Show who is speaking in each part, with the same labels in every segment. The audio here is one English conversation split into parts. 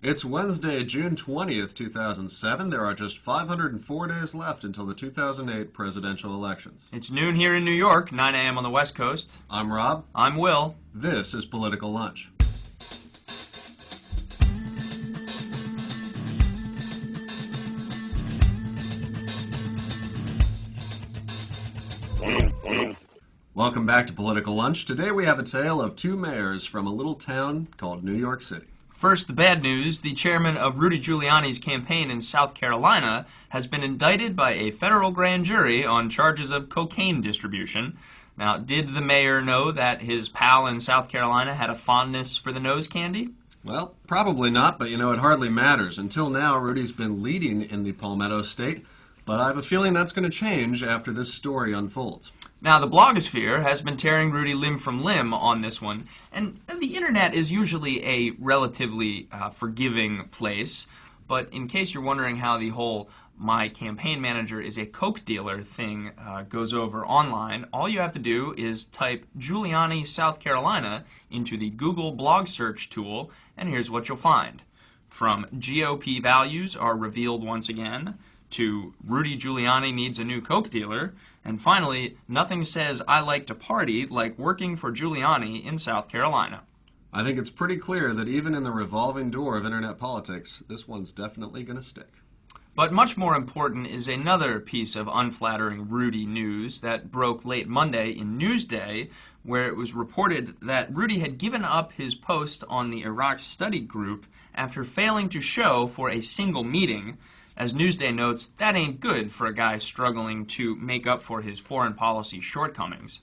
Speaker 1: It's Wednesday, June 20th, 2007. There are just 504 days left until the 2008 presidential elections.
Speaker 2: It's noon here in New York, 9 a.m. on the West Coast.
Speaker 1: I'm Rob.
Speaker 2: I'm Will.
Speaker 1: This is Political Lunch. Welcome back to Political Lunch. Today we have a tale of two mayors from a little town called New York City.
Speaker 2: First, the bad news. The chairman of Rudy Giuliani's campaign in South Carolina has been indicted by a federal grand jury on charges of cocaine distribution. Now, did the mayor know that his pal in South Carolina had a fondness for the nose candy?
Speaker 1: Well, probably not, but it hardly matters. Until now, Rudy's been leading in the Palmetto State, but I have a feeling that's going to change after this story unfolds.
Speaker 2: Now, the blogosphere has been tearing Rudy limb from limb on this one, and the internet is usually a relatively forgiving place, but in case you're wondering how the whole "my campaign manager is a coke dealer" thing goes over online, all you have to do is type Giuliani, South Carolina into the Google blog search tool, and here's what you'll find. From GOP values are revealed once again, to Rudy Giuliani needs a new coke dealer, and finally, nothing says I like to party like working for Giuliani in South Carolina.
Speaker 1: I think it's pretty clear that even in the revolving door of internet politics, this one's definitely going to stick.
Speaker 2: But much more important is another piece of unflattering Rudy news that broke late Monday in Newsday, where it was reported that Rudy had given up his post on the Iraq study group after failing to show for a single meeting. As Newsday notes, that ain't good for a guy struggling to make up for his foreign policy shortcomings.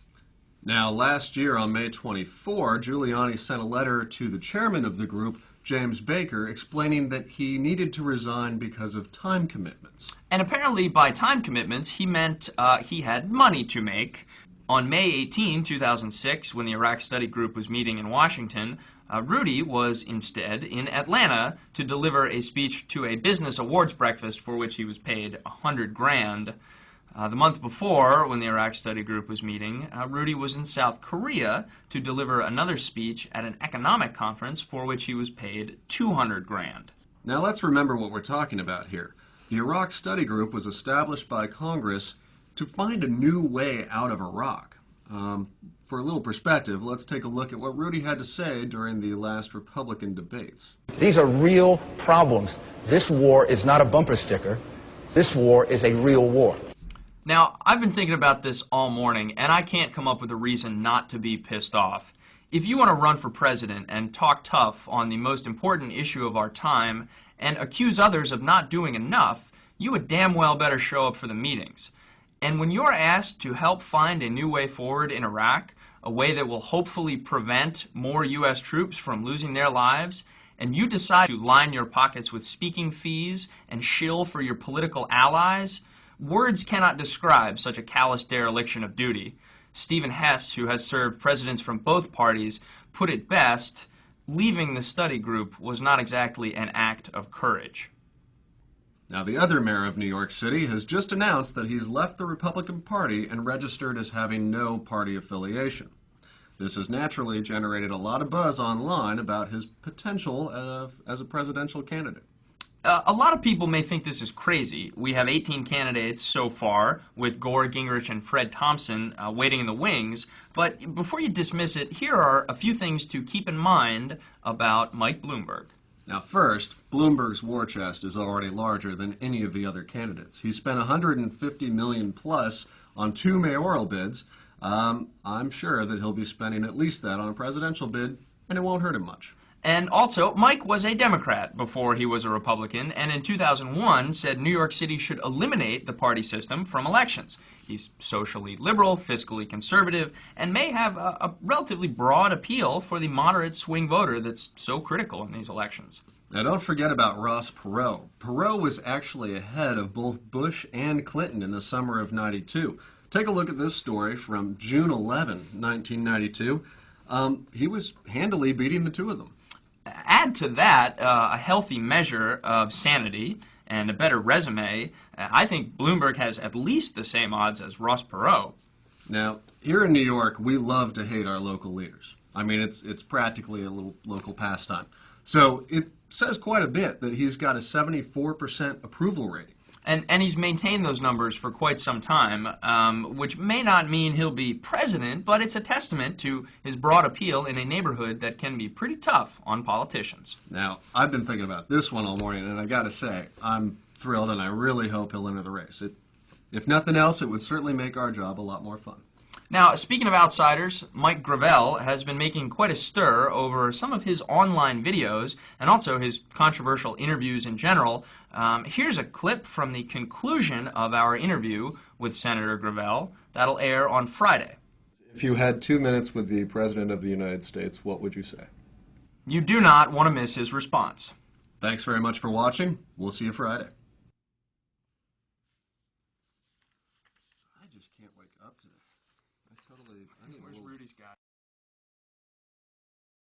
Speaker 1: Now, last year on May 24, Giuliani sent a letter to the chairman of the group, James Baker, explaining that he needed to resign because of time commitments.
Speaker 2: And apparently by time commitments, he meant he had money to make. On May 18, 2006, when the Iraq study group was meeting in Washington, Rudy was instead in Atlanta to deliver a speech to a business awards breakfast for which he was paid $100,000. The month before, when the Iraq study group was meeting, Rudy was in South Korea to deliver another speech at an economic conference for which he was paid $200,000.
Speaker 1: Now let's remember what we're talking about here. The Iraq study group was established by Congress to find a new way out of Iraq. For a little perspective, let's take a look at what Rudy had to say during the last Republican debates.
Speaker 3: These are real problems. This war is not a bumper sticker. This war is a real war.
Speaker 2: Now, I've been thinking about this all morning, and I can't come up with a reason not to be pissed off. If you want to run for president and talk tough on the most important issue of our time and accuse others of not doing enough, you would damn well better show up for the meetings. And when you're asked to help find a new way forward in Iraq, a way that will hopefully prevent more U.S. troops from losing their lives, and you decide to line your pockets with speaking fees and shill for your political allies, words cannot describe such a callous dereliction of duty. Stephen Hess, who has served presidents from both parties, put it best: leaving the study group was not exactly an act of courage.
Speaker 1: Now, the other mayor of New York City has just announced that he's left the Republican Party and registered as having no party affiliation. This has naturally generated a lot of buzz online about his potential as a presidential candidate.
Speaker 2: A lot of people may think this is crazy. We have 18 candidates so far, with Gore, Gingrich, and Fred Thompson waiting in the wings. But before you dismiss it, here are a few things to keep in mind about Mike Bloomberg.
Speaker 1: Now, first, Bloomberg's war chest is already larger than any of the other candidates. He spent $150 million plus on 2 mayoral bids. I'm sure that he'll be spending at least that on a presidential bid, and it won't hurt him much.
Speaker 2: And also, Mike was a Democrat before he was a Republican, and in 2001 said New York City should eliminate the party system from elections. He's socially liberal, fiscally conservative, and may have a relatively broad appeal for the moderate swing voter that's so critical in these elections.
Speaker 1: Now, don't forget about Ross Perot. Perot was actually ahead of both Bush and Clinton in the summer of '92. Take a look at this story from June 11, 1992. He was handily beating the two of them.
Speaker 2: Add to that a healthy measure of sanity and a better resume. I think Bloomberg has at least the same odds as Ross Perot.
Speaker 1: Now, here in New York, we love to hate our local leaders. I mean, it's practically a little local pastime. So says quite a bit that he's got a 74% approval rating.
Speaker 2: And he's maintained those numbers for quite some time, which may not mean he'll be president, but it's a testament to his broad appeal in a neighborhood that can be pretty tough on politicians.
Speaker 1: Now, I've been thinking about this one all morning, and I got to say, I'm thrilled, and I really hope he'll enter the race. If nothing else, it would certainly make our job a lot more fun.
Speaker 2: Now, speaking of outsiders, Mike Gravel has been making quite a stir over some of his online videos and also his controversial interviews in general. Here's a clip from the conclusion of our interview with Senator Gravel. That'll air on Friday.
Speaker 1: If you had 2 minutes with the President of the United States, what would you say?
Speaker 2: You do not want to miss his response.
Speaker 1: Thanks very much for watching. We'll see you Friday. I just can't wake up today. I need a little...
Speaker 2: Rudy's guy?